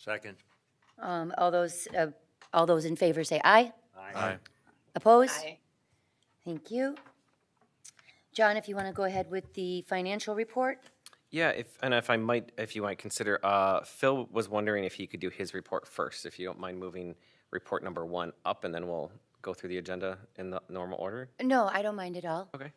Second. All those in favor say aye. Aye. Opposed? Aye. Thank you. John, if you want to go ahead with the financial report? Yeah, if you might consider, Phil was wondering if he could do his report first, if you don't mind moving report number 1 up, and then we'll go through the agenda in the normal order. No, I don't mind at all. Okay.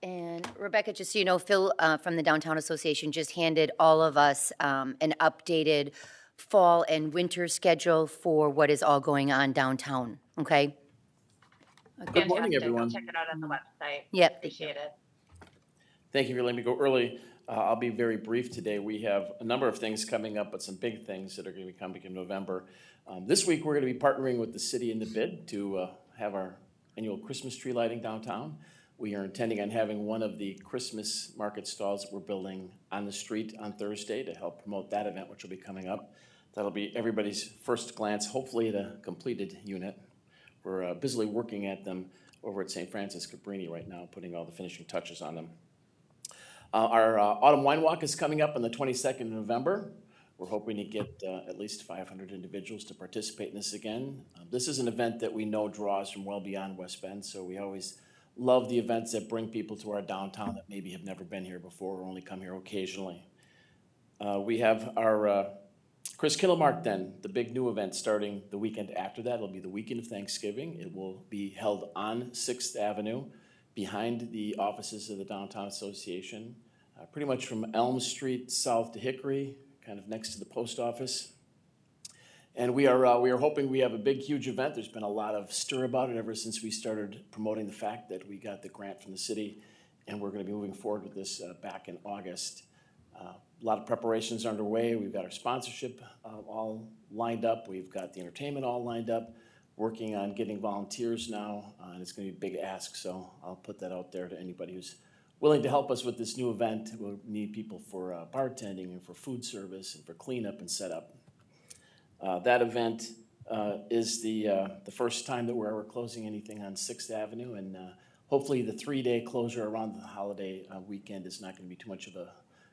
And Rebecca, just so you know, Phil from the Downtown Association just handed all of us an updated fall and winter schedule for what is all going on downtown, okay? Good morning, Fantastic. everyone. I'll check it out on the website. Yep. Appreciate it. Thank you for letting me go early. I'll be very brief today. We have a number of things coming up, but some big things that are going to be coming in November. This week, we're going to be partnering with the city in the bid to have our annual Christmas tree lighting downtown. We are intending on having one of the Christmas market stalls that we're building on the street on Thursday to help promote that event, which will be coming up. That'll be everybody's first glance, hopefully at a completed unit. We're busily working at them over at St. Francis Cabrini right now, putting all the finishing touches on them. Our Autumn Wine Walk is coming up on the 22nd of November. We're hoping to get at least 500 individuals to participate in this again. This is an event that we know draws from well beyond West Bend, so we always love the events that bring people to our downtown that maybe have never been here before or only come here occasionally. We have our Chris Kindlemark then, the big new event starting the weekend after that. It'll be the weekend of Thanksgiving. It will be held on 6th Avenue behind the offices of the Downtown Association, pretty much from Elm Street south to Hickory, kind of next to the post office. And we are hoping we have a big, huge event. There's been a lot of stir about it ever since we started promoting the fact that we got the grant from the city, and we're going to be moving forward with this back in August. A lot of preparations are underway. We've got our sponsorship all lined up. We've got the entertainment all lined up, working on getting volunteers now, and it's going to be a big ask, so I'll put that out there to anybody who's willing to help us with this new event. We'll need people for bartending and for food service and for cleanup and setup. That event is the first time that we're ever closing anything on 6th Avenue, and hopefully the 3-day closure around the holiday weekend is not going to be too much of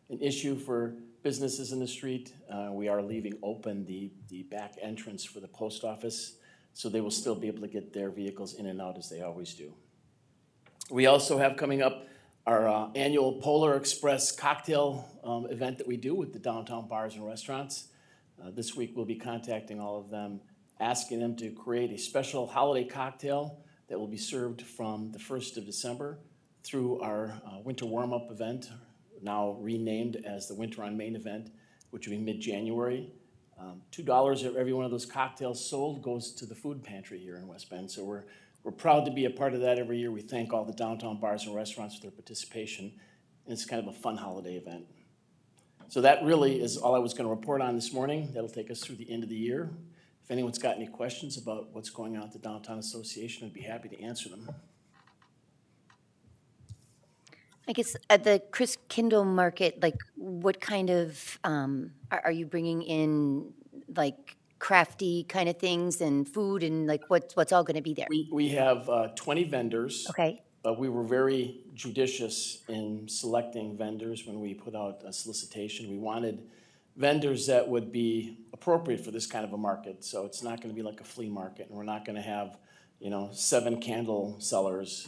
an issue for businesses in the street. We are leaving open the back entrance for the post office, so they will still be able to get their vehicles in and out as they always do. We also have coming up our annual Polar Express cocktail event that we do with the downtown bars and restaurants. This week we'll be contacting all of them, asking them to create a special holiday cocktail that will be served from the 1st of December through our winter warm-up event, now renamed as the Winter on Main event, which will be mid-January. $2 of every one of those cocktails sold goes to the food pantry here in West Bend, so we're proud to be a part of that every year. We thank all the downtown bars and restaurants for their participation, and it's kind of a fun holiday event. So that really is all I was going to report on this morning. That'll take us through the end of the year. If anyone's got any questions about what's going on at the Downtown Association, I'd be happy to answer them. I guess at the Chris Kindle Market, like what kind of, are you bringing in like crafty kind of things and food and like what's all going to be there? We have 20 vendors. Okay. But we were very judicious in selecting vendors when we put out a solicitation. We wanted vendors that would be appropriate for this kind of a market. So it's not going to be like a flea market, and we're not going to have, 7 candle sellers.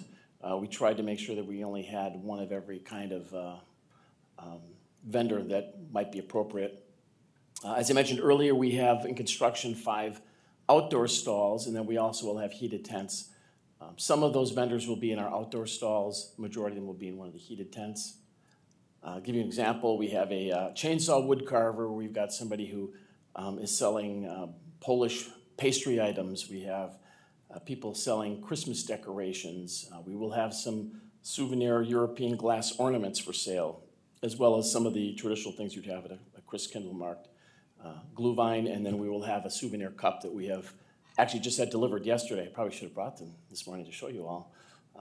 We tried to make sure that we only had one of every kind of vendor that might be appropriate. As I mentioned earlier, we have in construction 5 outdoor stalls, and then we also will have heated tents. Some of those vendors will be in our outdoor stalls. The majority of them will be in one of the heated tents. I'll give you an example. We have a chainsaw wood carver. We've got somebody who is selling Polish pastry items. We have people selling Christmas decorations. We will have some souvenir European glass ornaments for sale, as well as some of the traditional things you'd have at a Chris Kindlemark Glühwein, and then we will have a souvenir cup that we have actually just had delivered yesterday. I probably should have brought them this morning to show you all.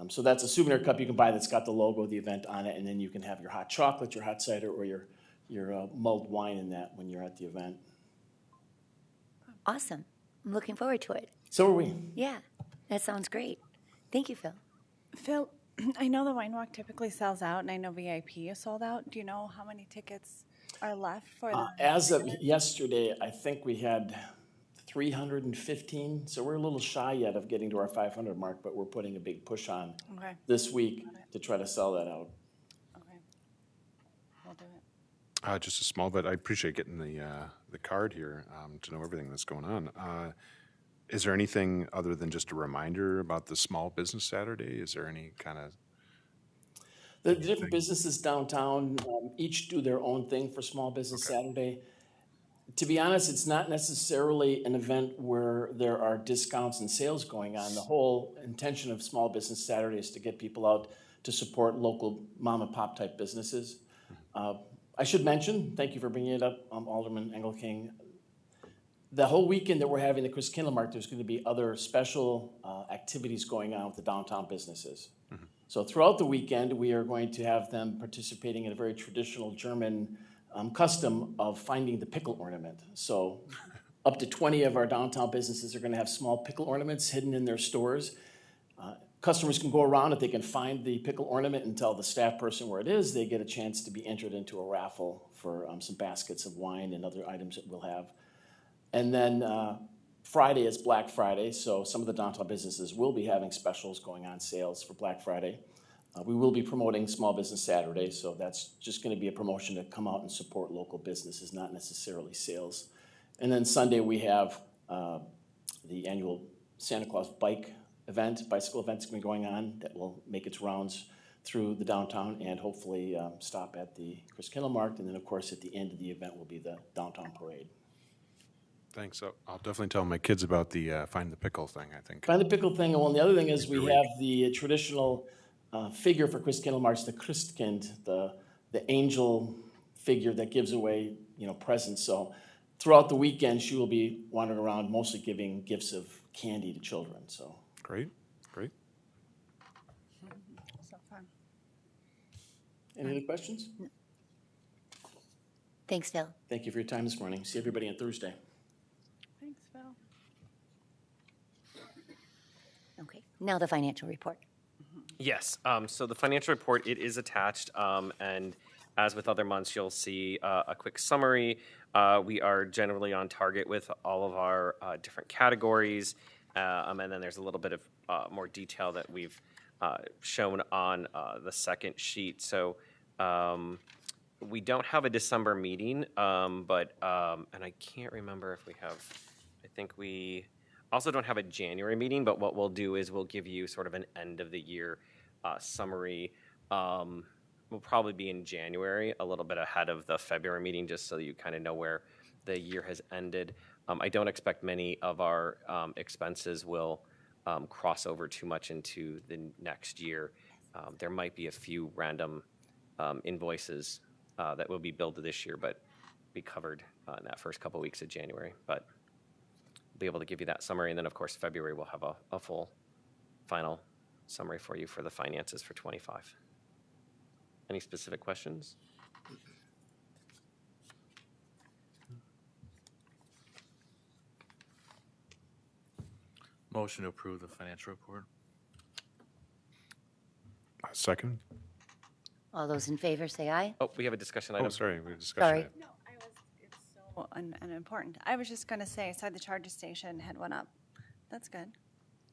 So that's a souvenir cup you can buy that's got the logo of the event on it, and then you can have your hot chocolate, your hot cider, or your mulled wine in that when you're at the event. Awesome. I'm looking forward to it. So are we. Yeah, that sounds great. Thank you, Phil. Phil, I know the wine walk typically sells out, and I know VIP is sold out. Do you know how many tickets are left for the? As of yesterday, I think we had 315, so we're a little shy yet of getting to our 500 mark, but we're putting a big push on Okay, this week to try to sell that out. okay. We'll do it. Just a small bit. I appreciate getting the card here to know everything that's going on. Is there anything other than just a reminder about the Small Business Saturday? Is there any kind of? The different businesses downtown each do their own thing for Small Business Saturday. To be honest, it's not necessarily an event where there are discounts and sales going on. The whole intention of Small Business Saturday is to get people out to support local mom and pop type businesses. I should mention, thank you for bringing it up, Alderman Engelking. The whole weekend that we're having the Chris Kindle Mark, there's going to be other special activities going on with the downtown businesses. So throughout the weekend, we are going to have them participating in a very traditional German custom of finding the pickle ornament. So up to 20 of our downtown businesses are going to have small pickle ornaments hidden in their stores. Customers can go around, if they can find the pickle ornament and tell the staff person where it is, they get a chance to be entered into a raffle for some baskets of wine and other items that we'll have. And then Friday is Black Friday, so some of the downtown businesses will be having specials going on, sales for Black Friday. We will be promoting Small Business Saturday, so that's just going to be a promotion to come out and support local businesses, not necessarily sales. And then Sunday we have the annual Santa Claus bicycle event is going to be going on that will make its rounds through the downtown and hopefully stop at the Chris Kindle Mark. And then, of course, at the end of the event will be the downtown parade. Thanks. I'll definitely tell my kids about the Find the Pickle thing, I think. Find the pickle thing. And well, the other thing is we have the traditional figure for Chris Kindle March, the Christkind, the angel figure that gives away, presents. So throughout the weekend, she will be wandering around, mostly giving gifts of candy to children. So Great. So fun. any other questions? Thanks, Phil. Thank you for your time this morning. See everybody on Thursday. Thanks, Phil. Okay, now the financial report. Yes, so the financial report, it is attached, and as with other months, you'll see a quick summary. We are generally on target with all of our different categories, and then there's a little bit of more detail that we've shown on the second sheet. So we don't have a December meeting, but and I can't remember if we have, I think we also don't have a January meeting, but what we'll do is we'll give you sort of an end of the year summary. Will probably be in January, a little bit ahead of the February meeting, just so you kind of know where the year has ended. I don't expect many of our expenses will cross over too much into the next year. There might be a few random invoices that will be billed this year, but be covered in that first couple weeks of January. But be able to give you that summary, and then of course February we'll have a full final summary for you for the finances for 25. Any specific questions? Motion to approve the financial report. Second? All those in favor say aye. Oh, we have a discussion Oh, item. sorry, we have a discussion. Sorry. item. No, it's so unimportant. I was just gonna say, I saw the charger station had one up. That's good.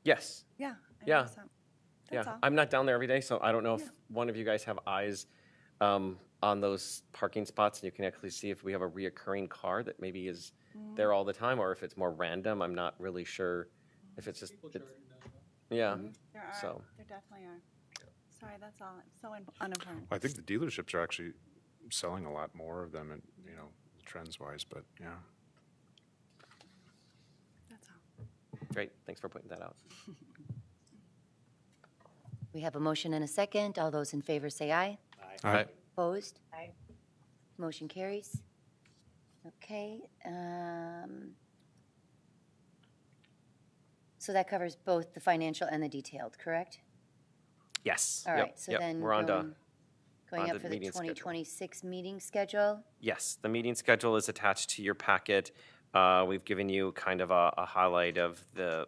Yes. Yeah. Yeah. That's Yeah, all. I'm not down there every day, so I don't know if one of you guys have eyes on those parking spots, and you can actually see if we have a reoccurring car that maybe is there all the time, or if it's more random. I'm not really sure if it's just, yeah, There are, so. there definitely are. Sorry, that's all. It's so unimportant. Well, I think the dealerships are actually selling a lot more of them, and trends-wise. But yeah, That's all. Great, thanks for pointing that out. We have a motion and a second. All those in favor say aye. Aye. Opposed? Aye. Motion carries. Okay. So that covers both the financial and the detailed, correct? Yes. All yep, right, so yep. then We're on to, going on up to for the meeting schedule. 2026 meeting schedule. Yes, the meeting schedule is attached to your packet. We've given you kind of a highlight of the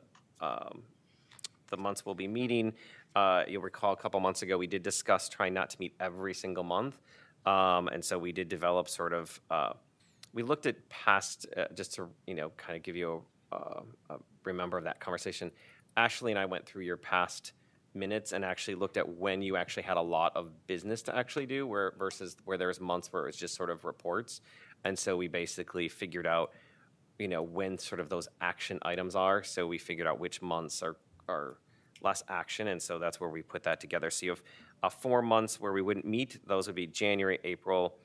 months we'll be meeting. You'll recall a couple months ago we did discuss trying not to meet every single month. And so we did develop sort of, we looked at past, just to, kind of give you a remember of that conversation. Ashley and I went through your past minutes and actually looked at when you actually had a lot of business to actually do, versus where there was months where it was just sort of reports. And so we basically figured out, when sort of those action items are. So we figured out which months are less action, and so that's where we put that together. So you have 4 months where we wouldn't meet. Those would be January, April,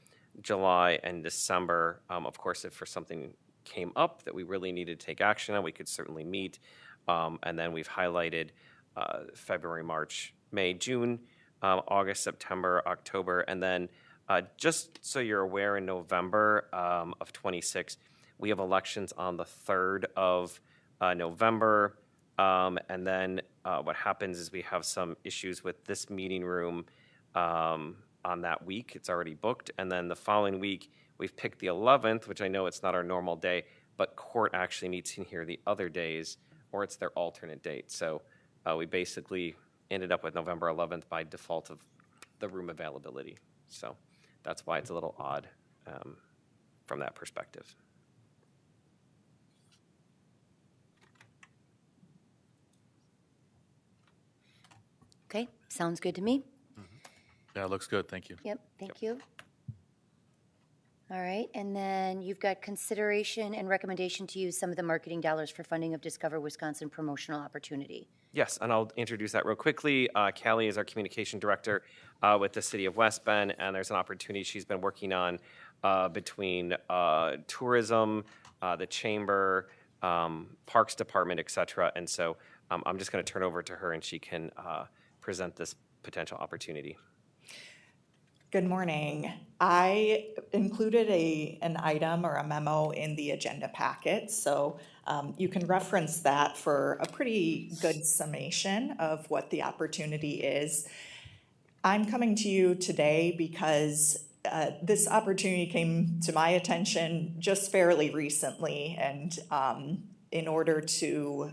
July, and December. Of course, if for something came up that we really needed to take action on, we could certainly meet. And then we've highlighted February, March, May, June, August, September, October, and then just so you're aware, in November of 26, we have elections on the 3rd of November. And then what happens is we have some issues with this meeting room on that week. It's already booked. And then the following week, we've picked the 11th, which I know it's not our normal day, but court actually meets in here the other days, or it's their alternate date. So we basically ended up with November 11th by default of the room availability. So that's why it's a little odd from that perspective. Okay, sounds good to me. Yeah, it looks good, thank you. Yep, thank you. All right, and then you've got consideration and recommendation to use some of the marketing dollars for funding of Discover Wisconsin promotional opportunity. Yes, and I'll introduce that real quickly. Callie is our communication director with the city of West Bend, and there's an opportunity she's been working on between tourism, the chamber, parks department, et cetera. And so I'm just going to turn over to her, and she can present this potential opportunity. Good morning. I included an item or a memo in the agenda packet, so you can reference that for a pretty good summation of what the opportunity is. I'm coming to you today because this opportunity came to my attention just fairly recently, and in order to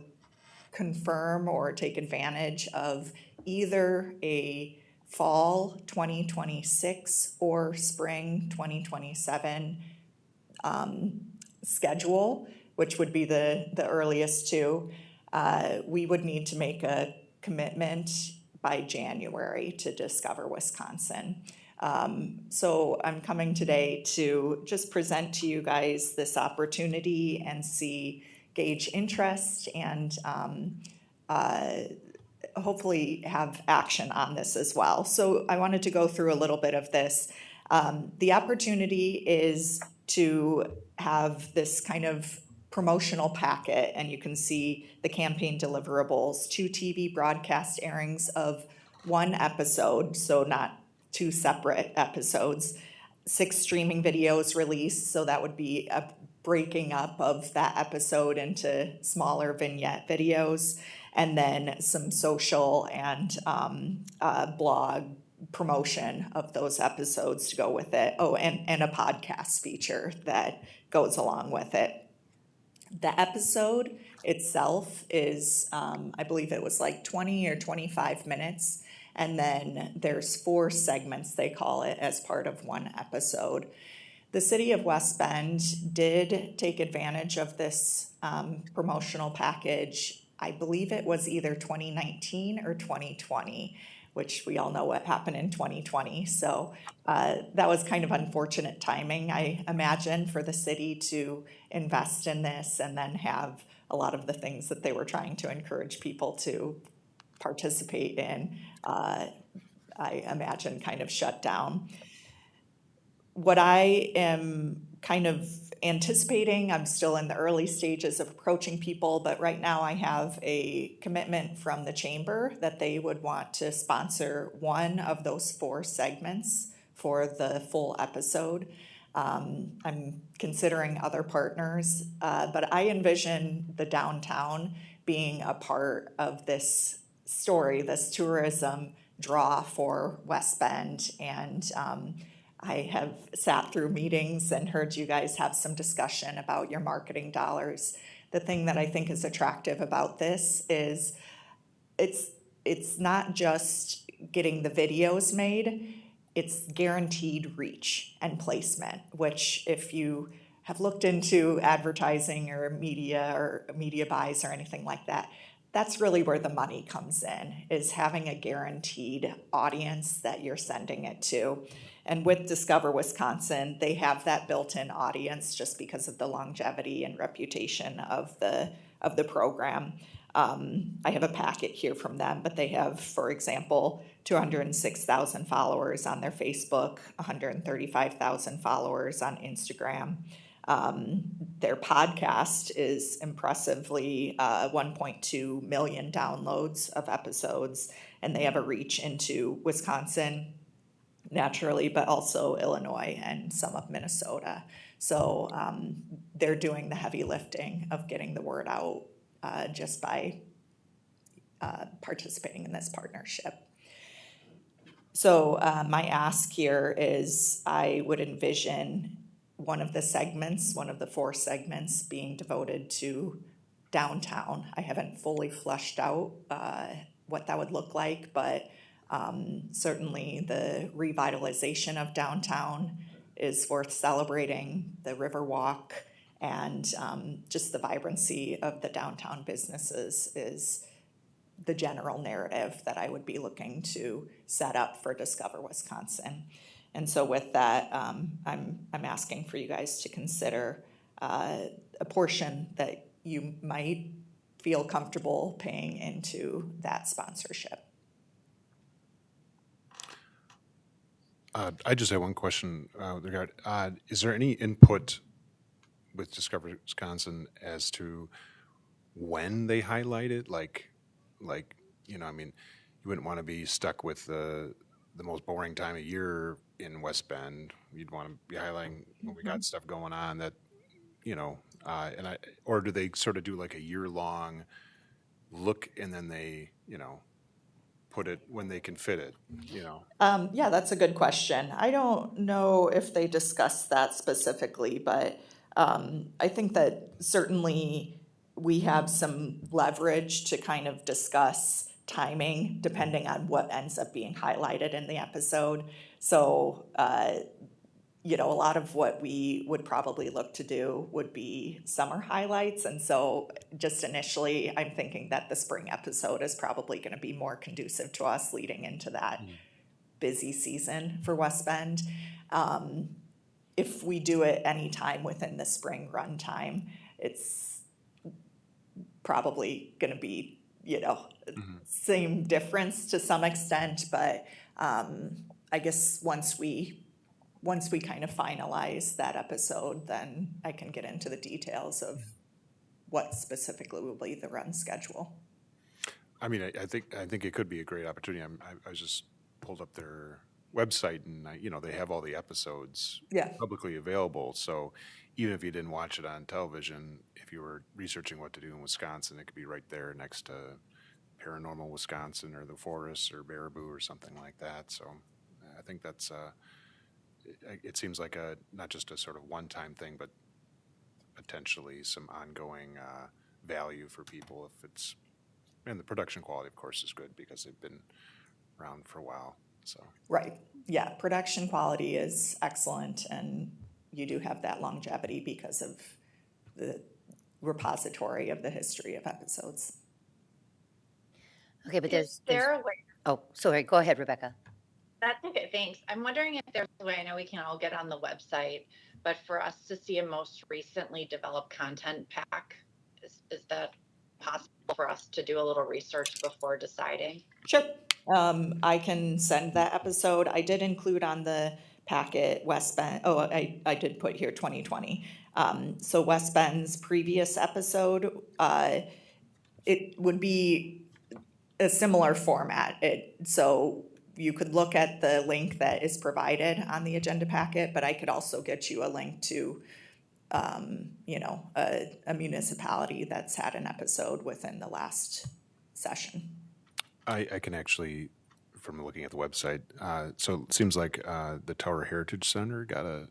confirm or take advantage of either a fall 2026 or spring 2027 schedule, which would be the earliest two, we would need to make a commitment by January to Discover Wisconsin. So I'm coming today to just present to you guys this opportunity and gauge interest and hopefully have action on this as well. So I wanted to go through a little bit of this. The opportunity is to have this kind of promotional packet, and you can see the campaign deliverables, 2 TV broadcast airings of 1 episode, so not 2 separate episodes, 6 streaming videos released, so that would be a breaking up of that episode into smaller vignette videos, and then some social and blog promotion of those episodes to go with it. Oh, and a podcast feature that goes along with it. The episode itself is, I believe it was like 20 or 25 minutes, and then there's 4 segments, they call it, as part of 1 episode. The city of West Bend did take advantage of this promotional package. I believe it was either 2019 or 2020, which we all know what happened in 2020. So that was kind of unfortunate timing, I imagine, for the city to invest in this and then have a lot of the things that they were trying to encourage people to participate in, I imagine, kind of shut down. What I am kind of anticipating, I'm still in the early stages of approaching people, but right now I have a commitment from the chamber that they would want to sponsor 1 of those 4 segments for the full episode. I'm considering other partners, but I envision the downtown being a part of this story, this tourism draw for West Bend, and I have sat through meetings and heard you guys have some discussion about your marketing dollars. The thing that I think is attractive about this is it's not just getting the videos made, it's guaranteed reach and placement, which if you have looked into advertising or media buys or anything like that, that's really where the money comes in, is having a guaranteed audience that you're sending it to. And with Discover Wisconsin, they have that built-in audience just because of the longevity and reputation of the program. I have a packet here from them, but they have, for example, 206,000 followers on their Facebook, 135,000 followers on Instagram. Their podcast is impressively 1.2 million downloads of episodes, and they have a reach into Wisconsin, naturally, but also Illinois and some of Minnesota. So they're doing the heavy lifting of getting the word out just by participating in this partnership. So my ask here is I would envision one of the segments, one of the 4 segments being devoted to downtown. I haven't fully fleshed out what that would look like, but certainly the revitalization of downtown is worth celebrating, the Riverwalk, and just the vibrancy of the downtown businesses is the general narrative that I would be looking to set up for Discover Wisconsin. And so with that, I'm asking for you guys to consider a portion that you might feel comfortable paying into that sponsorship. I just have one question with regard. Is there any input with Discover Wisconsin as to when they highlight it? Like, you know, I mean, you wouldn't want to be stuck with the most boring time of year in West Bend. You'd want to be highlighting when we got stuff going on that, you know, or do they sort of do like a year-long look and then they, you know, put it when they can fit it, you know? Yeah, that's a good question. I don't know if they discussed that specifically, but I think that certainly we have some leverage to kind of discuss timing depending on what ends up being highlighted in the episode. So, you know, a lot of what we would probably look to do would be summer highlights. And so just initially, I'm thinking that the spring episode is probably going to be more conducive to us leading into that busy season for West Bend. If we do it anytime within the spring runtime, it's probably going to be, you know, same difference to some extent. But I guess once we kind of finalize that episode, then I can get into the details of what specifically will be the run schedule. I mean, I think it could be a great opportunity. I was just pulled up their website, and you know, they have all the episodes publicly available. So even if you didn't watch it on television, if you were researching what to do in Wisconsin, it could be right there next to Paranormal Wisconsin or The Forest or Baraboo or something like that. So I think that's it seems like not just a sort of one-time thing, but potentially some ongoing value for people if it's, and the production quality, of course, is good because they've been around for a while. So Right. Yeah, production quality is excellent, and you do have that longevity because of the repository of the history of episodes. Okay, but Is there a way? oh, sorry, go ahead, Rebecca. That's okay, thanks. I'm wondering if there's a way, I know we can all get on the website, but for us to see a most recently developed content pack, is that possible for us to do a little research before deciding? Sure. I can send that episode. I did include on the packet West Bend. Oh, I did put here 2020. So West Bend's previous episode, it would be a similar format. So you could look at the link that is provided on the agenda packet, but I could also get you a link to, you know, a municipality that's had an episode within the last session. I can actually, from looking at the website, so it seems like the Tower Heritage Center got an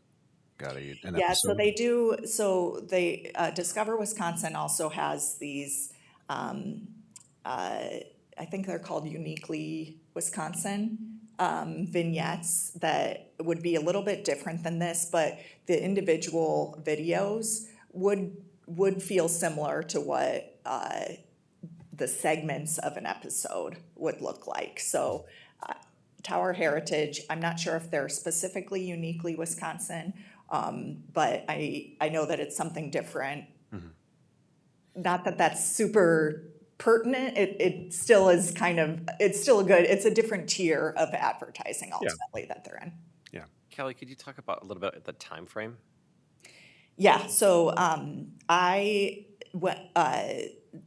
episode. Yeah, so they do. So they Discover Wisconsin also has these. I think they're called Uniquely Wisconsin vignettes that would be a little bit different than this, but the individual videos would feel similar to what the segments of an episode would look like. So Tower Heritage, I'm not sure if they're specifically uniquely Wisconsin, but I know that it's something different. Not that that's super pertinent, it still is kind of, it's still it's a different tier of advertising ultimately that they're in. Yeah. Kelly, could you talk about a little bit the time frame? Yeah, so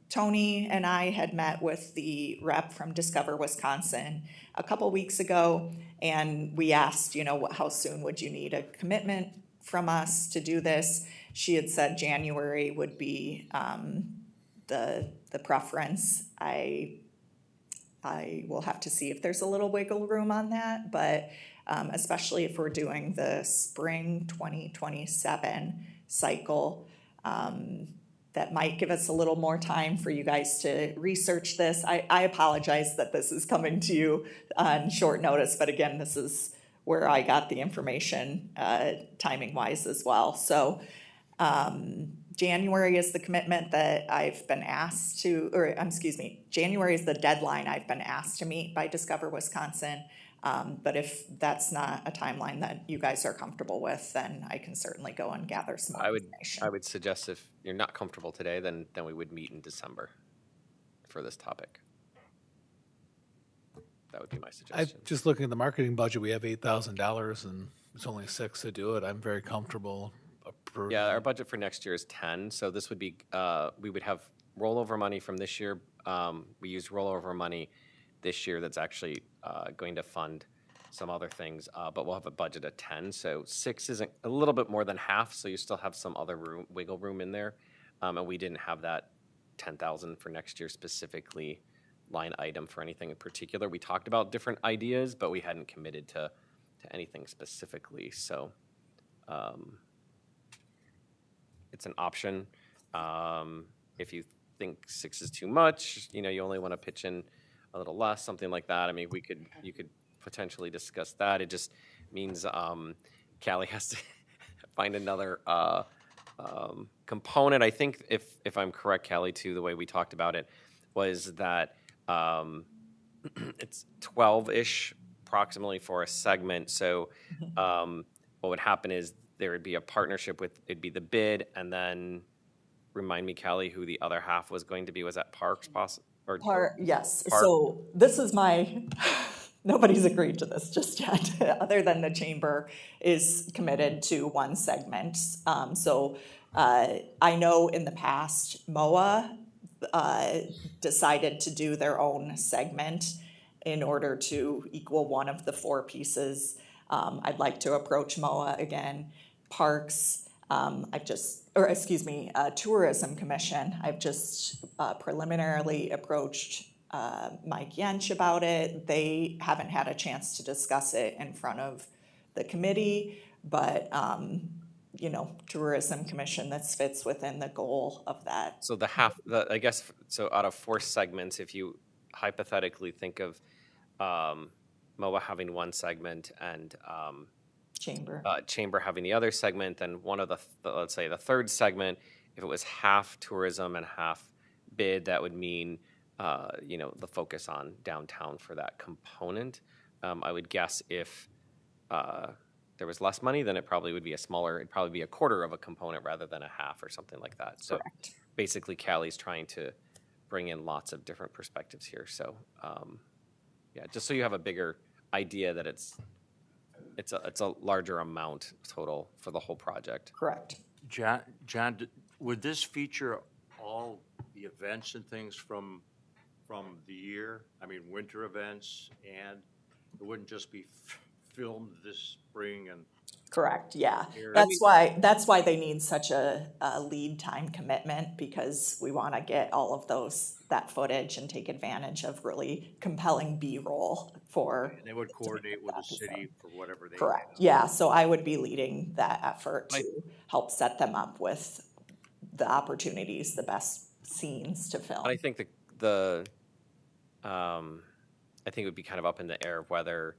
Tony and I had met with the rep from Discover Wisconsin a couple weeks ago, and we asked, how soon would you need a commitment from us to do this? She had said January would be the preference. I will have to see if there's a little wiggle room on that, but especially if we're doing the spring 2027 cycle, that might give us a little more time for you guys to research this. I apologize that this is coming to you on short notice, but again, this is where I got the information timing wise as well. So January is the commitment that I've been asked to, January is the deadline I've been asked to meet by Discover Wisconsin. But if that's not a timeline that you guys are comfortable with, then I can certainly go and gather some more information. I would suggest if you're not comfortable today, then we would meet in December for this topic. That would be my suggestion. Just looking at the marketing budget, we have $8,000 and it's only $6,000 to do it. I'm very comfortable. Yeah, our budget for next year is 10, so this would be, we would have rollover money from this year. We used rollover money this year that's actually going to fund some other things, but we'll have a budget of 10, so 6 isn't a little bit more than half, so you still have some other wiggle room in there, and we didn't have that 10,000 for next year specifically line item for anything in particular. We talked about different ideas, but we hadn't committed to anything specifically, so it's an option. If you think 6 is too much, you only want to pitch in a little less, something like that. I mean, you could potentially discuss that. It just means Callie has to find another component. I think if I'm correct, Callie, too, the way we talked about it was that it's 12-ish approximately for a segment. So what would happen is there would be a partnership with, it'd be the bid, and then remind me, Callie, who the other half was going to be. Was that Parks possible? Yes. So this is nobody's agreed to this just yet, other than the chamber is committed to one segment. So I know in the past, MOA decided to do their own segment in order to equal one of the 4 pieces. I'd like to approach MOA again. Parks, Tourism Commission, I've just preliminarily approached Mike Yench about it. They haven't had a chance to discuss it in front of the committee, but Tourism Commission, this fits within the goal of that. So out of 4 segments, if you hypothetically think of MOA having one segment and Chamber having the other segment, then one of let's say the third segment, if it was half tourism and half bid, that would mean the focus on downtown for that component. I would guess if there was less money, then it probably would be it'd probably be a quarter of a component rather than a half or something like that. So correct. Basically Callie's trying to bring in lots of different perspectives here. So just so you have a bigger idea that it's a larger amount total for the whole project. Correct. John, would this feature all the events and things from the year? I mean, winter events, and it wouldn't just be filmed this spring and. Correct. Yeah, that's why they need such a lead time commitment, because we want to get all of that footage and take advantage of really compelling B-roll for. And they would coordinate with the city for whatever they. Correct. Yeah. So I would be leading that effort to help set them up with the opportunities, the best scenes to film. And I think I think it would be kind of up in the air of whether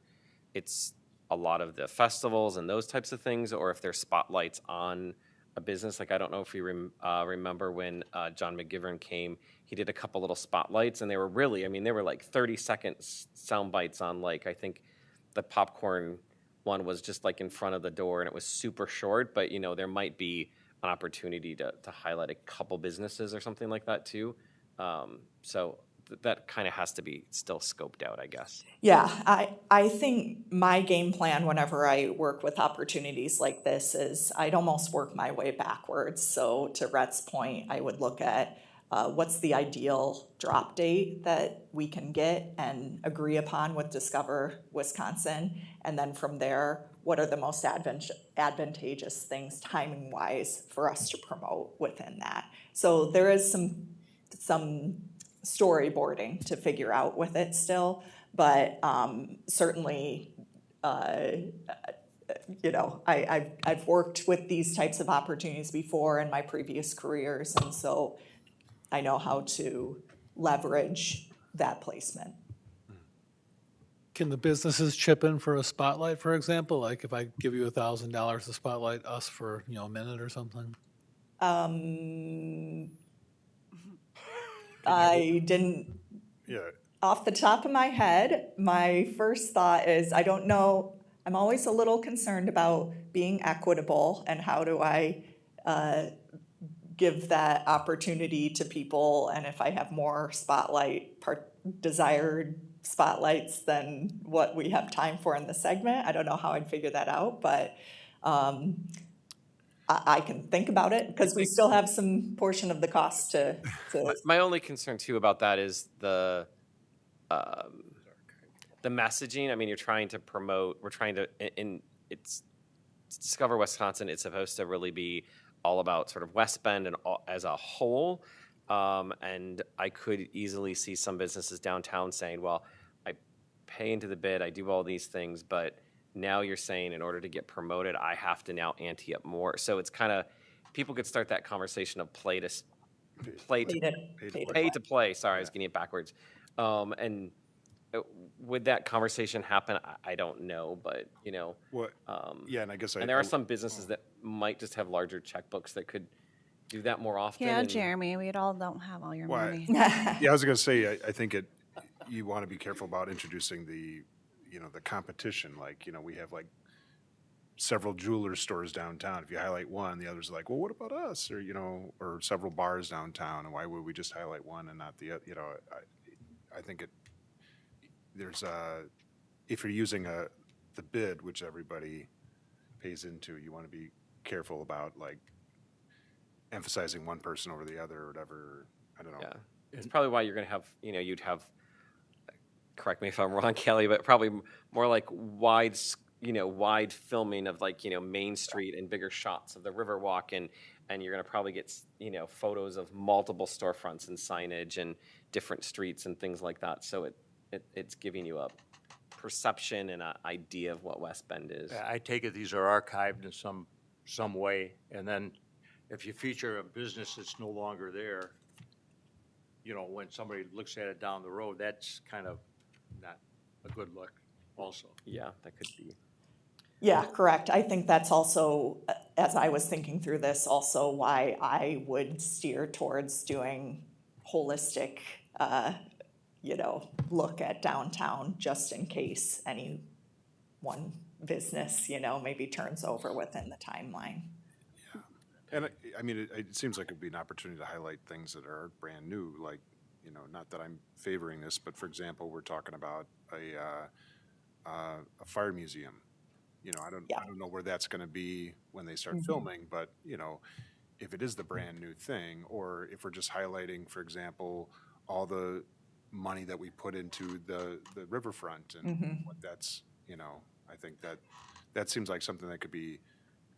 it's a lot of the festivals and those types of things, or if there's spotlights on a business. Like, I don't know if you remember when John McGivern came, he did a couple little spotlights, and they were really, I mean, they were like 30-second sound bites on, like, I think the popcorn one was just like in front of the door, and it was super short, but, you know, there might be an opportunity to highlight a couple businesses or something like that too. So that kind of has to be still scoped out, I guess. Yeah, I think my game plan whenever I work with opportunities like this is I'd almost work my way backwards. So to Rhett's point, I would look at what's the ideal drop date that we can get and agree upon with Discover Wisconsin. And then from there, what are the most advantageous things timing-wise for us to promote within that? So there is some storyboarding to figure out with it still, but certainly, you know, I've worked with these types of opportunities before in my previous careers, and so I know how to leverage that placement. Can the businesses chip in for a spotlight, for example? Like if I give you $1,000 to spotlight us for, you know, a minute or something? I didn't, off the top of my head, my first thought is, I don't know, I'm always a little concerned about being equitable and how do I give that opportunity to people, and if I have more desired spotlights than what we have time for in the segment, I don't know how I'd figure that out, but I can think about it because we still have some portion of the cost to My only concern too about that is the messaging. I mean, you're trying to promote. We're trying to it's Discover Wisconsin. It's supposed to really be all about sort of West Bend and as a whole. And I could easily see some businesses downtown saying, "Well, I pay into the bid. I do all these things, but." Now you're saying in order to get promoted, I have to now ante up more. So it's kind of, people could start that conversation of pay to play. Sorry, I was getting it backwards. And would that conversation happen? I don't know, but you know. Yeah, and I guess and there are some businesses that might just have larger checkbooks that could do that more often. Yeah, Jeremy, we all don't have all your money. Yeah, I was going to say, I think you want to be careful about introducing the competition. Like, you know, we have like several jeweler stores downtown. If you highlight one, the others are like, well, what about us? Or, you know, or several bars downtown. And why would we just highlight one and not the other? You know, I think if you're using the bid, which everybody pays into, you want to be careful about like emphasizing one person over the other or whatever. I don't know. Yeah. It's probably why you're going to have, you know, you'd have, correct me if I'm wrong, Kelly, but probably more like wide filming of like, you know, Main Street and bigger shots of the Riverwalk, and you're going to probably get, you know, photos of multiple storefronts and signage and different streets and things like that. So it's giving you a perception and an idea of what West Bend is. I take it these are archived in some way, and then if you feature a business that's no longer there, you know, when somebody looks at it down the road, that's kind of not a good look also. Yeah, that could be. Yeah, correct. I think that's also, as I was thinking through this, also why I would steer towards doing holistic, you know, look at downtown just in case any one business, you know, maybe turns over within the timeline. Yeah. And I mean, it seems like it'd be an opportunity to highlight things that are brand new, like, you know, not that I'm favoring this, but for example, we're talking about a fire museum. You know, I don't know where that's going to be when they start filming, but you know, if it is the brand new thing, or if we're just highlighting, for example, all the money that we put into the riverfront and what that's, you know, I think that seems like something that could be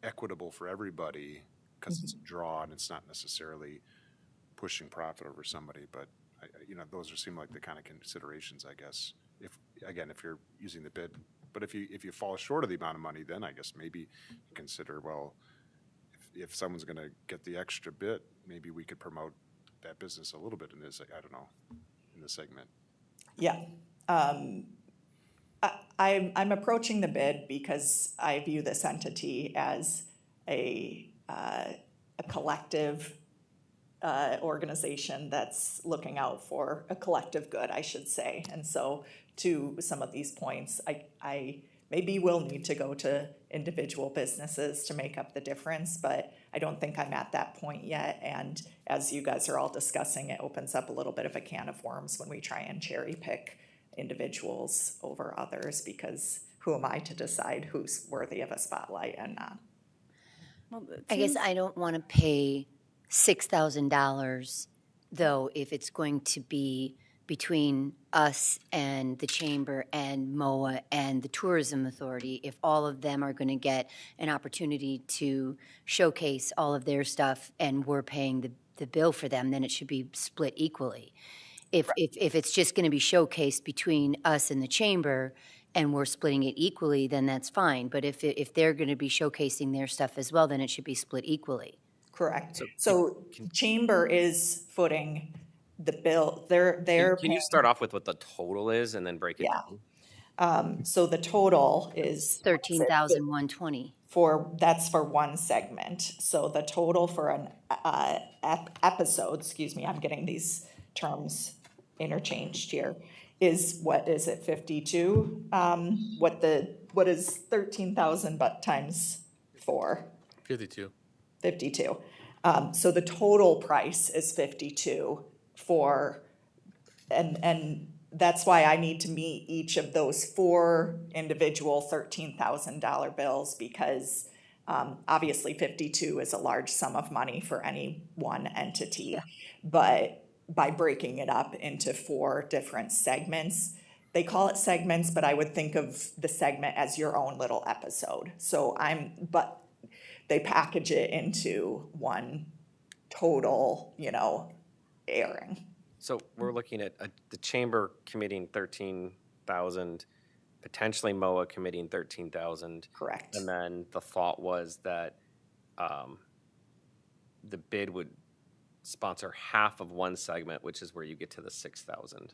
equitable for everybody because it's a draw and it's not necessarily pushing profit over somebody, but you know, those seem like the kind of considerations, I guess. If you're using the bid, but if you fall short of the amount of money, then I guess maybe consider, well, if someone's going to get the extra bit, maybe we could promote that business a little bit in this. I don't know, in the segment. Yeah, I'm approaching the bid because I view this entity as a collective organization that's looking out for a collective good, I should say. And so to some of these points, I maybe will need to go to individual businesses to make up the difference, but I don't think I'm at that point yet. And as you guys are all discussing, it opens up a little bit of a can of worms when we try and cherry pick individuals over others, because who am I to decide who's worthy of a spotlight and not? Well, it I guess seems- I don't want to pay $6,000, though, if it's going to be between us and the Chamber and MOA and the Tourism Authority. If all of them are going to get an opportunity to showcase all of their stuff and we're paying the bill for them, then it should be split equally. If it's just going to be showcased between us and the Chamber and we're splitting it equally, then that's fine. But if they're going to be showcasing their stuff as well, then it should be split equally. Correct. So Chamber is footing the bill. They're Can you start off with what the total is and then break it Yeah. down? So the total is $13,120. that's for one segment. So the total for an episode, excuse me, I'm getting these terms interchanged here, is what is it, 52? What is 13,000 but times 4? 52. 52. So the total price is 52 and that's why I need to meet each of those 4 individual $13,000 bills, because obviously 52 is a large sum of money for any one entity. But by breaking it up into 4 different segments, they call it segments, but I would think of the segment as your own little episode. But they package it into one total, airing. So we're looking at the Chamber committing 13,000, potentially MOA committing 13,000. Correct. And then the thought was that the bid would sponsor half of one segment, which is where you get to the 6,000.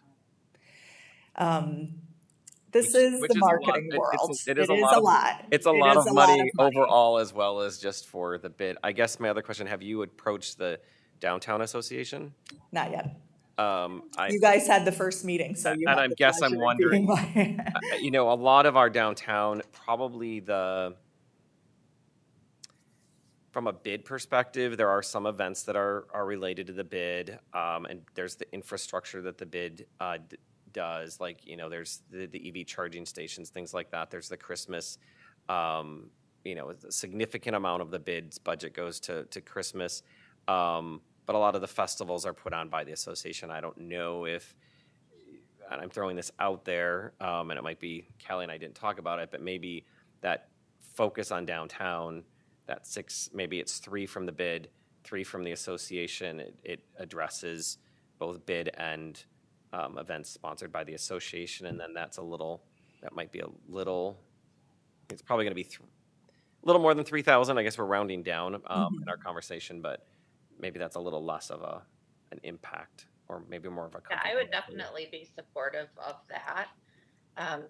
This is the marketing world. It is a lot. It's a lot of money overall, as well as just for the bid. I guess my other question: have you approached the Downtown Association? Not yet. You guys had the first meeting, so you. And I guess I'm wondering. A lot of our downtown, probably from a bid perspective, there are some events that are related to the bid, and there's the infrastructure that the bid does, like there's the EV charging stations, things like that. There's the Christmas, a significant amount of the bid's budget goes to Christmas, but a lot of the festivals are put on by the association. I don't know if, and I'm throwing this out there, and it might be Callie and I didn't talk about it, but maybe that focus on downtown, that 6, maybe it's 3 from the bid, 3 from the association. It addresses both bid and events sponsored by the association, and then that might be a little, it's probably going to be a little more than 3,000. I guess we're rounding down in our conversation, but maybe that's a little less of an impact, or maybe more of a. Yeah, I would definitely be supportive of that,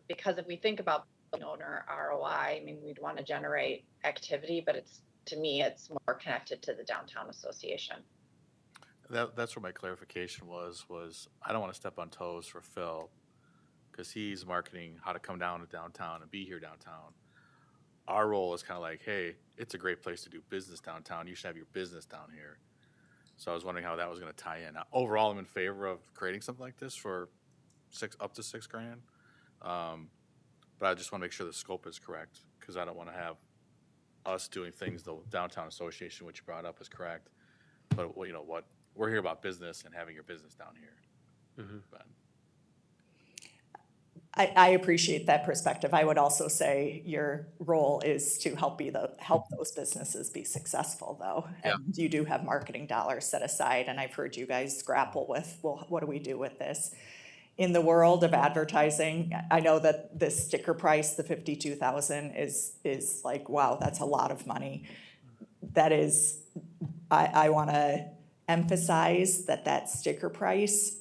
because if we think about owner ROI, I mean, we'd want to generate activity, but to me, it's more connected to the Downtown Association. That's where my clarification was I don't want to step on toes for Phil, because he's marketing how to come down to downtown and be here downtown. Our role is kind of like, hey, it's a great place to do business downtown. You should have your business down here. So I was wondering how that was going to tie in. Now, overall, I'm in favor of creating something like this for up to $6,000. But I just want to make sure the scope is correct, because I don't want to have us doing things the Downtown Association, which you brought up, is correct. But what? We're here about business and having your business down here. But I appreciate that perspective. I would also say your role is to help those businesses be successful, though. Yeah. And you do have marketing dollars set aside, and I've heard you guys grapple with, well, what do we do with this? In the world of advertising, I know that this sticker price, the $52,000, is like, wow, that's a lot of money. That is, I want to emphasize that sticker price,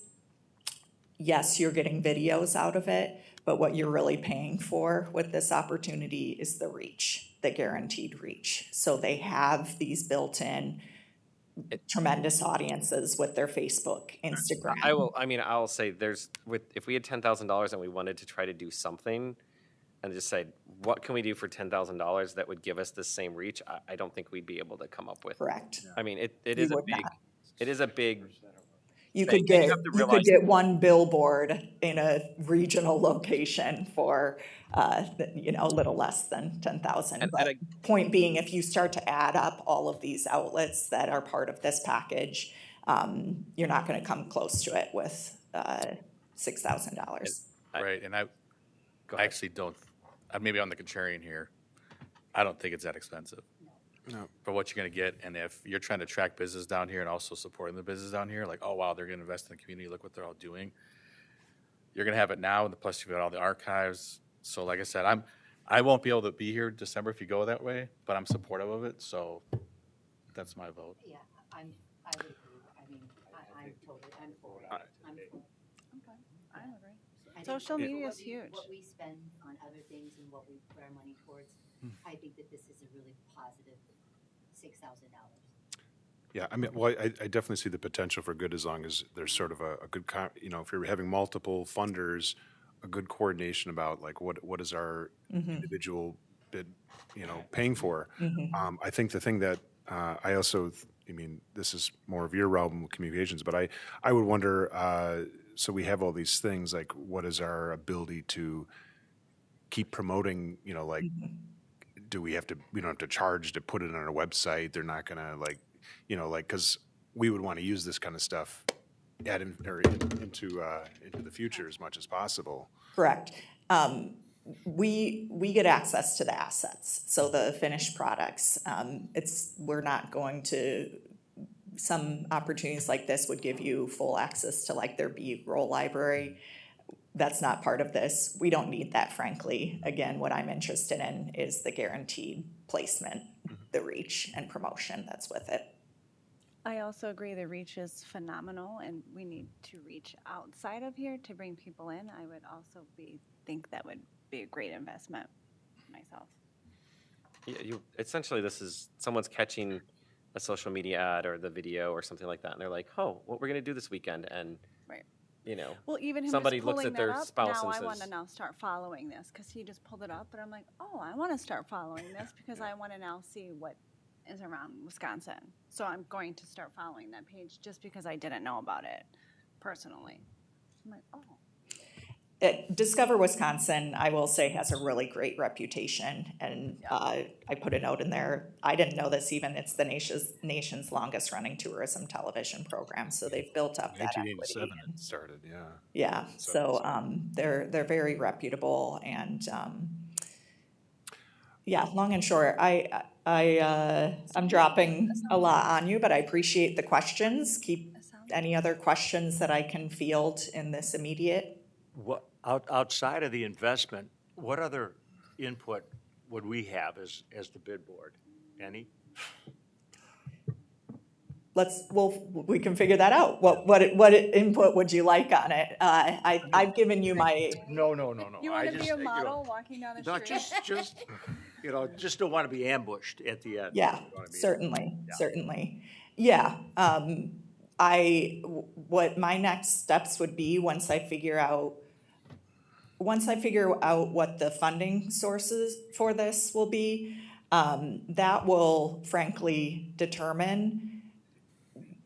yes, you're getting videos out of it, But what you're really paying for with this opportunity is the reach, the guaranteed reach. So they have these built-in tremendous audiences with their Facebook, Instagram. I'll say if we had $10,000 and we wanted to try to do something and just say, what can we do for $10,000 that would give us the same reach? I don't think we'd be able to come up with. Correct. I mean, it is a big. You thing, could and get have to realize get one billboard in a regional location for a little less than 10,000. But point being, if you start to add up all of these outlets that are part of this package, you're not going to come close to it with $6,000. Right, and I actually don't. Maybe I'm the contrarian here. I don't think it's that expensive. No. For what you're going to get, and if you're trying to track business down here and also supporting the business down here, like, oh wow, they're going to invest in the community. Look what they're all doing. You're going to have it now, and plus you've got all the archives. So, like I said, I won't be able to be here December if you go that way, but I'm supportive of it. So, that's my vote. Yeah, I would agree. I mean, I'm for it. Okay, I agree. Social media is huge. What we spend on other things and what we put our money towards, I think that this is a really positive $6,000. Yeah, I mean, well, I definitely see the potential for good as long as there's sort of a good, if you're having multiple funders, a good coordination about like what is our individual bid, paying for. I think the thing that I also, this is more of your realm of communications, but I would wonder, so we have all these things, like what is our ability to keep promoting, we don't have to charge to put it on our website. They're not going to because we would want to use this kind of stuff into the future as much as possible. Correct. We get access to the assets, so the finished products. We're not going to. Some opportunities like this would give you full access to like their B-roll library. That's not part of this. We don't need that, frankly. Again, what I'm interested in is the guaranteed placement, the reach and promotion that's with it. I also agree the reach is phenomenal, and we need to reach outside of here to bring people in. I would also think that would be a great investment myself. Yeah, essentially, this is someone's catching a social media ad or the video or something like that, and they're like, "Oh, what we're gonna do this weekend?" And right. Well, even him somebody just looks pulling at their that up, spouse now and I want says, to now start following this because he just pulled it up, and I'm like, oh, I want to start following this because I want to now see what is around Wisconsin. So I'm going to start following that page just because I didn't know about it personally. I'm like, oh. Discover Wisconsin, I will say, has a really great reputation, and I put a note in there. I didn't know this even. It's the nation's longest running tourism television program, so they've built up that equity. 1987 it started, yeah. Yeah, so they're very reputable, and long and short, I'm dropping a lot on you, but I appreciate the questions. Keep any other questions that I can field in this immediate. What, outside of the investment, what other input would we have as the bid board? Any? We can figure that out. What input would you like on it? I've given you my. No. You want to be a model walking down the street? Just don't want to be ambushed at the end. Yeah, certainly. Yeah. What my next steps would be once I figure out what the funding sources for this will be, that will frankly determine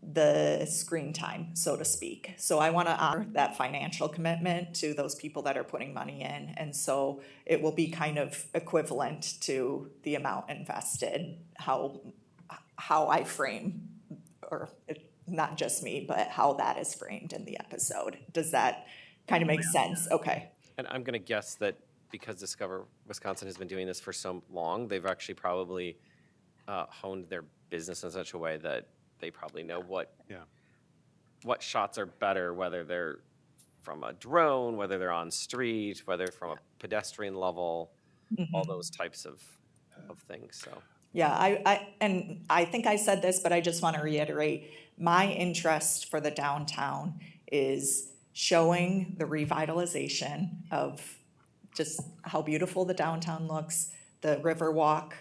the screen time, so to speak. So I want to honor that financial commitment to those people that are putting money in, and so it will be kind of equivalent to the amount invested, how I frame, or not just me, but how that is framed in the episode. Does that kind of make sense? Okay. And I'm going to guess that because Discover Wisconsin has been doing this for so long, they've actually probably honed their business in such a way that they probably know what shots are better, whether they're from a drone, whether they're on street, whether from a pedestrian level, all those types of things. So yeah, I think I said this, but I just want to reiterate, my interest for the downtown is showing the revitalization of just how beautiful the downtown looks, the Riverwalk,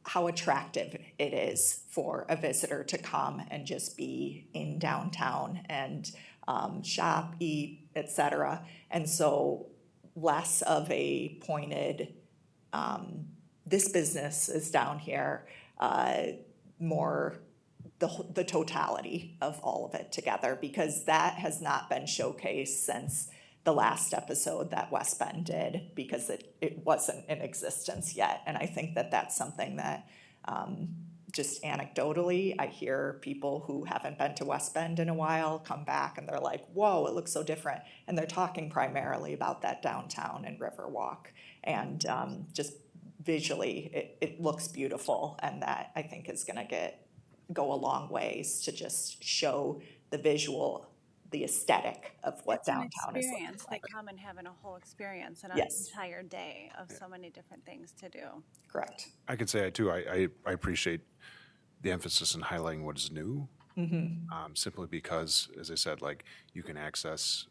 how attractive it is for a visitor to come and just be in downtown and shop, eat, etc. And so less of a pointed, this business is down here, more the totality of all of it together, because that has not been showcased since the last episode that West Bend did, because it wasn't in existence yet. And I think that that's something that just anecdotally, I hear people who haven't been to West Bend in a while come back and they're like, whoa, it looks so different. And they're talking primarily about that downtown and Riverwalk. And just visually, it looks beautiful. And that I think is going to go a long ways to just show the visual, the aesthetic of what It's an downtown is looking experience. like. They come and having a whole experience and an Yes. entire day of so many different things to do. Correct. I could say too, I appreciate the emphasis in highlighting what is new, simply because, as I said, like you can access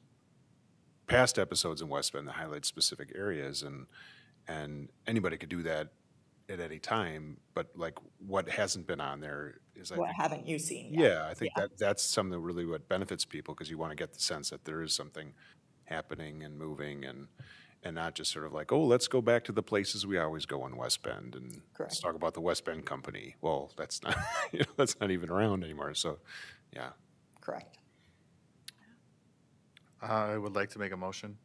past episodes in West Bend that highlight specific areas, and anybody could do that at any time. But like what hasn't been on there is, What haven't you seen yet? yeah, I think that's something that really what benefits people, because you want to get the sense that there is something happening and moving, and not just sort of like, oh, let's go back to the places we always go in West Bend and Correct. let's talk about the West Bend Company. Well, that's not that's not even around anymore. So, yeah. Correct. I would like to make a motion.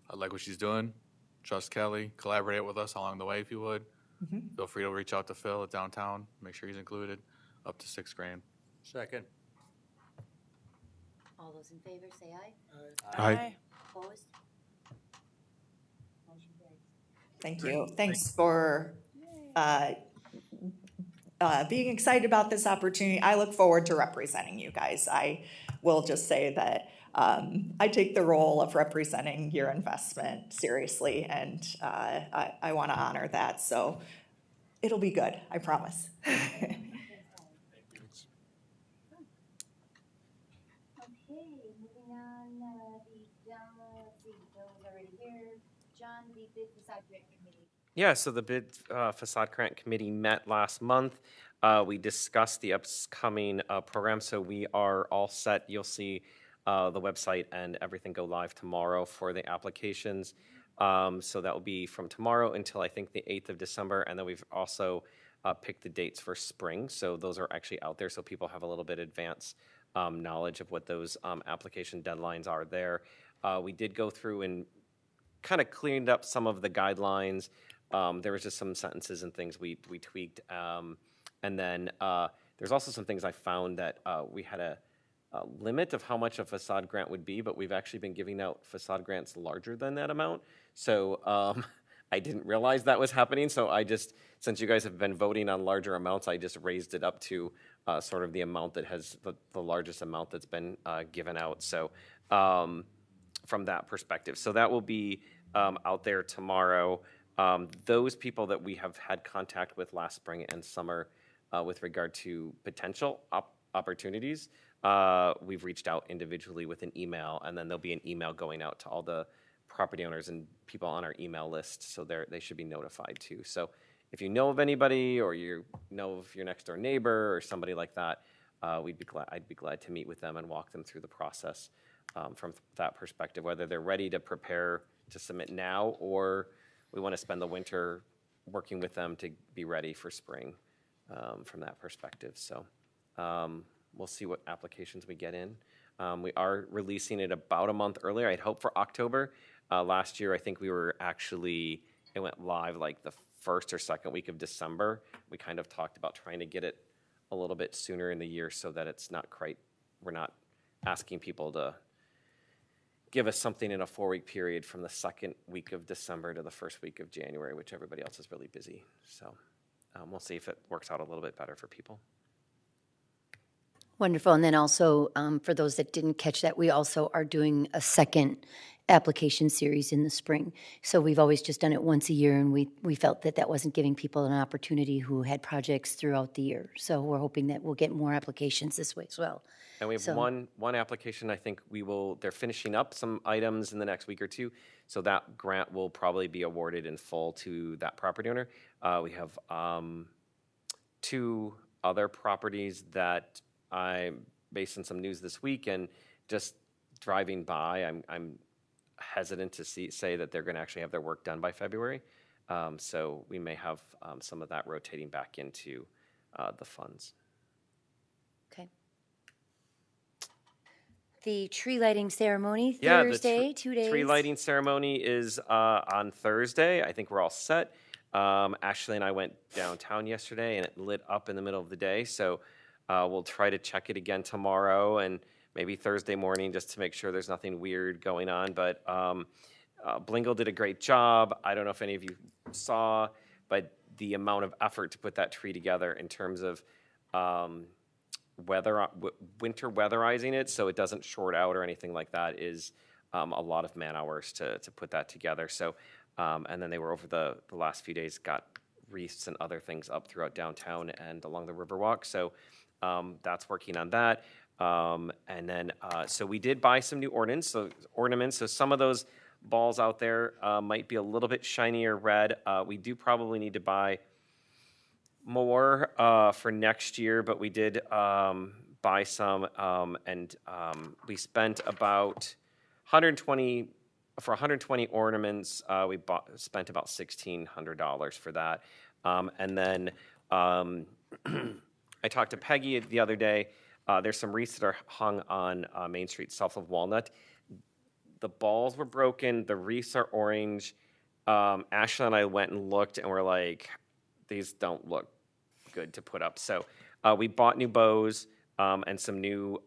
I like what she's doing. Trust Kelly. Collaborate with us along the way if you would. Feel free to reach out to Phil at downtown. Make sure he's included. Up to $6,000. Second. All those in favor, say aye. Aye. Opposed? Thank you. Thanks for being excited about this opportunity. I look forward to representing you guys. I will just say that I take the role of representing your investment seriously, and I want to honor that. So it'll be good, I promise. Okay, moving on, let's see, Bill's already here. John, the bid facade grant committee. Yeah, so the bid facade grant committee met last month. We discussed the upcoming program, so we are all set. You'll see the website and everything go live tomorrow for the applications. So that will be from tomorrow until I think the 8th of December, and then we've also picked the dates for spring. So those are actually out there, so people have a little bit advance knowledge of what those application deadlines are there. We did go through and kind of cleaned up some of the guidelines. There was just some sentences and things we tweaked. And then there's also some things I found that we had a limit of how much a facade grant would be, but we've actually been giving out facade grants larger than that amount. So I didn't realize that was happening. So I just, since you guys have been voting on larger amounts, I just raised it up to sort of the amount that has the largest amount that's been given out. So from that perspective, so that will be out there tomorrow. Those people that we have had contact with last spring and summer with regard to potential opportunities, we've reached out individually with an email, and then there'll be an email going out to all the property owners and people on our email list, so they should be notified too. So if you know of anybody, or you know of your next door neighbor or somebody like that, I'd be glad to meet with them and walk them through the process from that perspective, whether they're ready to prepare to submit now, or we want to spend the winter working with them to be ready for spring from that perspective. So we'll see what applications we get in. We are releasing it about a month earlier. I'd hope for October. Last year, I think it went live like the first or second week of December. We kind of talked about trying to get it a little bit sooner in the year so that it's not we're not asking people to give us something in a 4-week period from the second week of December to the first week of January, which everybody else is really busy. So we'll see if it works out a little bit better for people. Wonderful. And then also, for those that didn't catch that, we also are doing a second application series in the spring. So we've always just done it once a year, and we felt that that wasn't giving people an opportunity who had projects throughout the year. So we're hoping that we'll get more applications this way as well. And we have So- one application, I think they're finishing up some items in the next week or two. So that grant will probably be awarded in full to that property owner. We have 2 other properties that based on some news this week and just driving by, I'm hesitant to say that they're going to actually have their work done by February. So we may have some of that rotating back into the funds. Okay. The tree lighting ceremony, Yeah, Thursday, 2 days. Tree lighting ceremony is on Thursday. I think we're all set. Ashley and I went downtown yesterday, and it lit up in the middle of the day. So we'll try to check it again tomorrow and maybe Thursday morning just to make sure there's nothing weird going on. But Blingle did a great job. I don't know if any of you saw, but the amount of effort to put that tree together in terms of winter weatherizing it so it doesn't short out or anything like that is a lot of man hours to put that together. So, and then they were over the last few days, got wreaths and other things up throughout downtown and along the Riverwalk. So that's working on that. And then, so we did buy some new ornaments. So some of those balls out there might be a little bit shinier red. We do probably need to buy more for next year, but we did buy some, and we spent about 120 for 120 ornaments. We spent about $1,600 for that, and then I talked to Peggy the other day. There's some wreaths that are hung on Main Street south of Walnut. The balls were broken. The wreaths are orange. Ashley and I went and looked, and we're like, these don't look good to put up. So we bought new bows and some new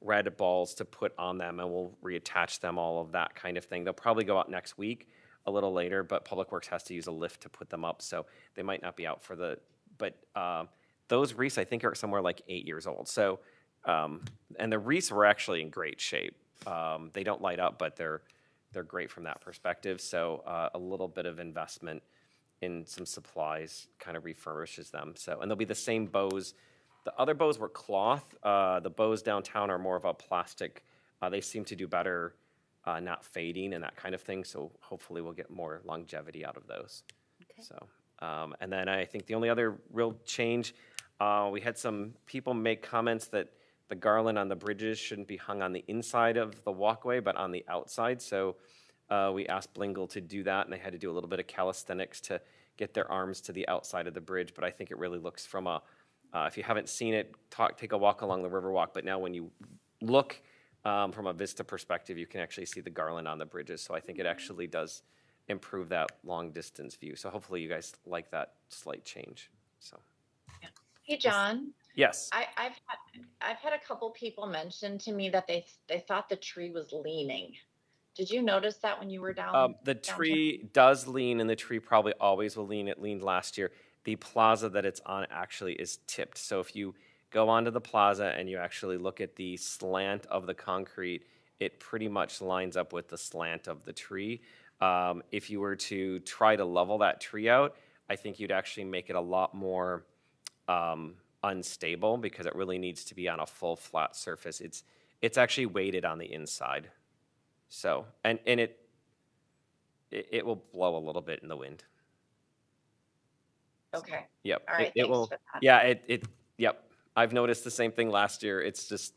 red balls to put on them, and we'll reattach them, all of that kind of thing. They'll probably go out next week, a little later, but Public Works has to use a lift to put them up, so they might not be out for but those wreaths, I think, are somewhere like 8 years old. So, and the wreaths were actually in great shape. They don't light up, but they're great from that perspective. So a little bit of investment in some supplies kind of refurbishes them. So, and they'll be the same bows. The other bows were cloth. The bows downtown are more of a plastic. They seem to do better not fading and that kind of thing. So hopefully we'll get more longevity out of those. Okay. So, and then I think the only other real change, we had some people make comments that the garland on the bridges shouldn't be hung on the inside of the walkway, but on the outside. So we asked Blingle to do that, and they had to do a little bit of calisthenics to get their arms to the outside of the bridge. But I think it really looks from a, if you haven't seen it, take a walk along the Riverwalk. But now when you look from a vista perspective, you can actually see the garland on the bridges. So I think it actually does improve that long distance view. So hopefully you guys like that slight change. So. Hey, John. Yes. I've had a couple people mention to me that they thought the tree was leaning. Did you notice that when you were down? The tree does lean, and the tree probably always will lean. It leaned last year. The plaza that it's on actually is tipped. So if you go onto the plaza and you actually look at the slant of the concrete, it pretty much lines up with the slant of the tree. If you were to try to level that tree out, I think you'd actually make it a lot more unstable because it really needs to be on a full flat surface. It's actually weighted on the inside. So, and it will blow a little bit in the wind. Okay. Yep. All right. It will. For that. Yeah. Yep. I've noticed the same thing last year. It's just,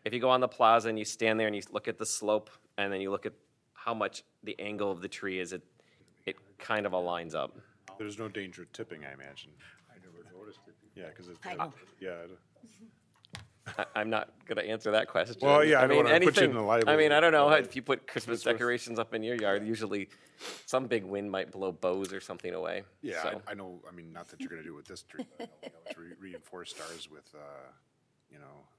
if you go on the plaza and you stand there and you look at the slope and then you look at how much the angle of the tree is, it kind of aligns up. There's no danger of tipping, I imagine. I never noticed it. Yeah, because it's, I know. yeah. I'm not going to answer that question. Well, yeah, I don't wanna put you anything. in a liable- I mean, I don't know if you put Christmas decorations up in your yard. Usually, some big wind might blow bows or something away. Yeah, So, I know, I mean, not that you're gonna do it with this tree, but I know to reinforce stars with,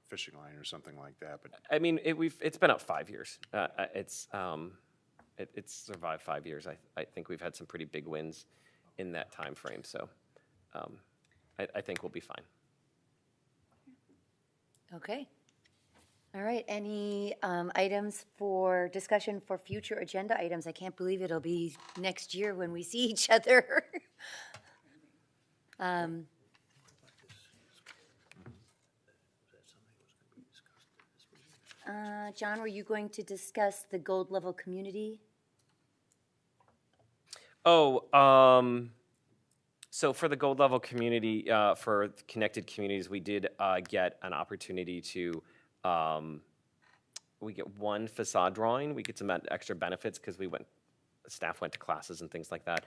fishing line or something like that, but I mean, it's been up 5 years. It's survived 5 years. I think we've had some pretty big wins in that time frame. So, I think we'll be fine. Okay. All right, any items for discussion for future agenda items? I can't believe it'll be next year when we see each other. Um, John, were you going to discuss the gold level community? So for the gold level community, for connected communities, we did get an opportunity to, we get one facade drawing. We get some extra benefits because staff went to classes and things like that.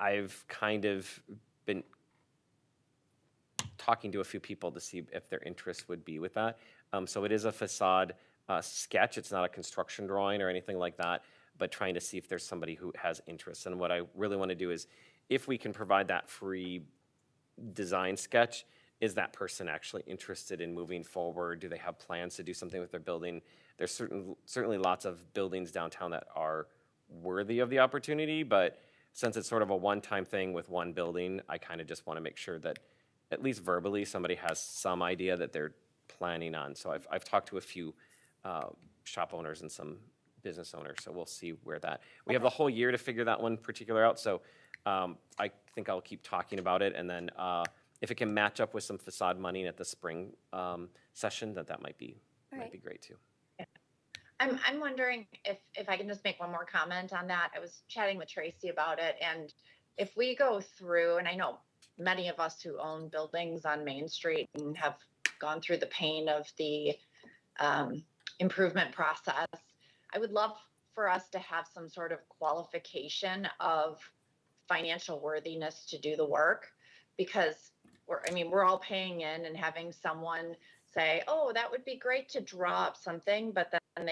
I've kind of been talking to a few people to see if their interest would be with that. So it is a facade sketch. It's not a construction drawing or anything like that, but trying to see if there's somebody who has interest. And what I really want to do is, if we can provide that free design sketch, is that person actually interested in moving forward? Do they have plans to do something with their building? There's certainly lots of buildings downtown that are worthy of the opportunity, but since it's sort of a one-time thing with one building, I kind of just want to make sure that at least verbally somebody has some idea that they're planning on. So I've talked to a few shop owners and some business owners, so we'll see where that. We have the whole year to figure that one particular out, so I think I'll keep talking about it, and then if it can match up with some facade money at the spring session, that might be great too. I'm wondering if I can just make one more comment on that. I was chatting with Tracy about it, and if we go through, and I know many of us who own buildings on Main Street and have gone through the pain of the improvement process, I would love for us to have some sort of qualification of financial worthiness to do the work, because we're all paying in and having someone say, oh, that would be great to draw up something, but then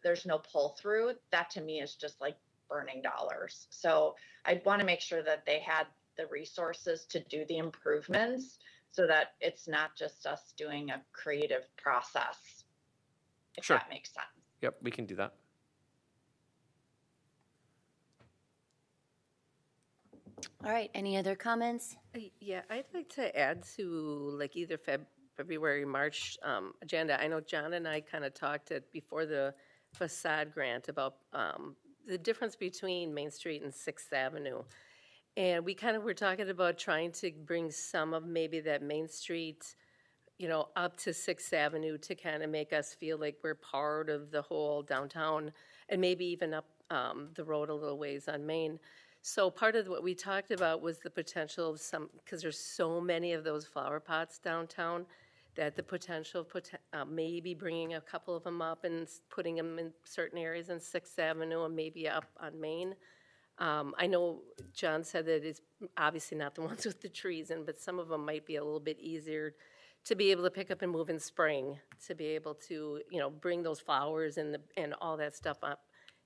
there's no pull through. That to me is just like burning dollars. So I'd want to make sure that they had the resources to do the improvements so that it's not just us doing a creative process, if Sure. that makes sense. Yep, we can do that. All right, any other comments? Yeah, I'd like to add to like either February, March agenda. I know John and I kind of talked before the facade grant about the difference between Main Street and 6th Avenue. And we kind of were talking about trying to bring some of maybe that Main Street, up to 6th Avenue to kind of make us feel like we're part of the whole downtown, and maybe even up the road a little ways on Main. So part of what we talked about was the potential of because there's so many of those flower pots downtown, that the potential maybe bringing a couple of them up and putting them in certain areas on 6th Avenue and maybe up on Main. I know John said that it's obviously not the ones with the trees in, but some of them might be a little bit easier to be able to pick up and move in spring, to be able to, bring those flowers and all that stuff up,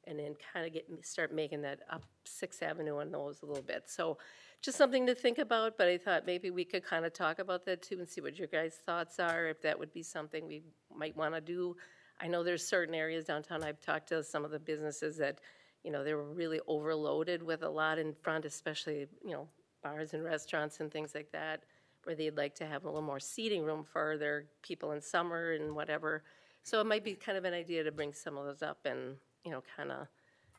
and then kind of start making that up 6th Avenue on those a little bit. So just something to think about, but I thought maybe we could kind of talk about that too and see what your guys' thoughts are, if that would be something we might want to do. I know there's certain areas downtown, I've talked to some of the businesses that, they were really overloaded with a lot in front, especially, bars and restaurants and things like that, where they'd like to have a little more seating room for their people in summer and whatever. So it might be kind of an idea to bring some of those up and, kind of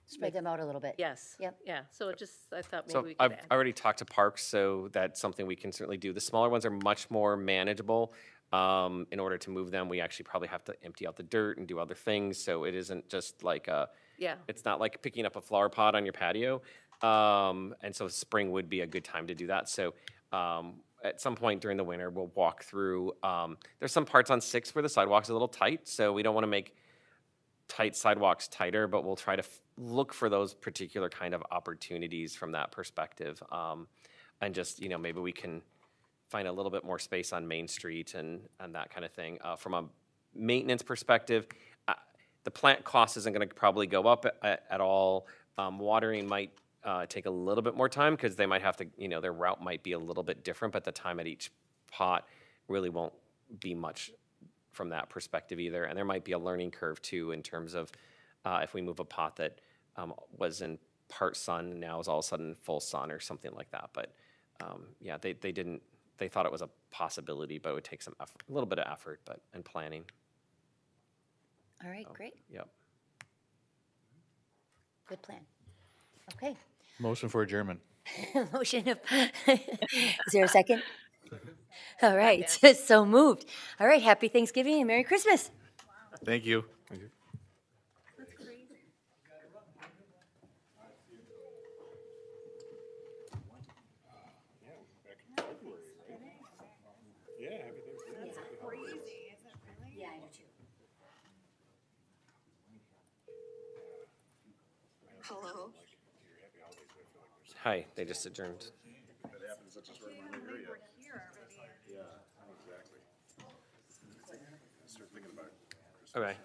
Spread them out a little bit. Yes. Yep. Yeah. So I thought maybe So we could I've add. already talked to Parks, so that's something we can certainly do. The smaller ones are much more manageable. In order to move them, we actually probably have to empty out the dirt and do other things. So it isn't just like it's not like picking up a flower pot on your patio. And so spring would be a good time to do that. So at some point during the winter, we'll walk through. There's some parts on 6 where the sidewalk's a little tight, so we don't want to make tight sidewalks tighter, but we'll try to look for those particular kind of opportunities from that perspective. And just, maybe we can find a little bit more space on Main Street and that kind of thing. From a maintenance perspective, the plant cost isn't going to probably go up at all. Watering might take a little bit more time because they might have to, their route might be a little bit different, but the time at each pot really won't be much from that perspective either. And there might be a learning curve too in terms of if we move a pot that was in part sun, now is all of a sudden full sun or something like that. But yeah, they didn't they thought it was a possibility, but it would take some effort, a little bit of effort, and planning. All right, great. Yep. Good plan. Okay. Motion for adjournment. Motion of, is there a second? All right, so moved. All right, happy Thanksgiving and Merry Christmas. Thank you. Hello. Hi, they just adjourned. That happens, that's just right when we're here yet. Yeah, exactly. Start thinking about it. Okay.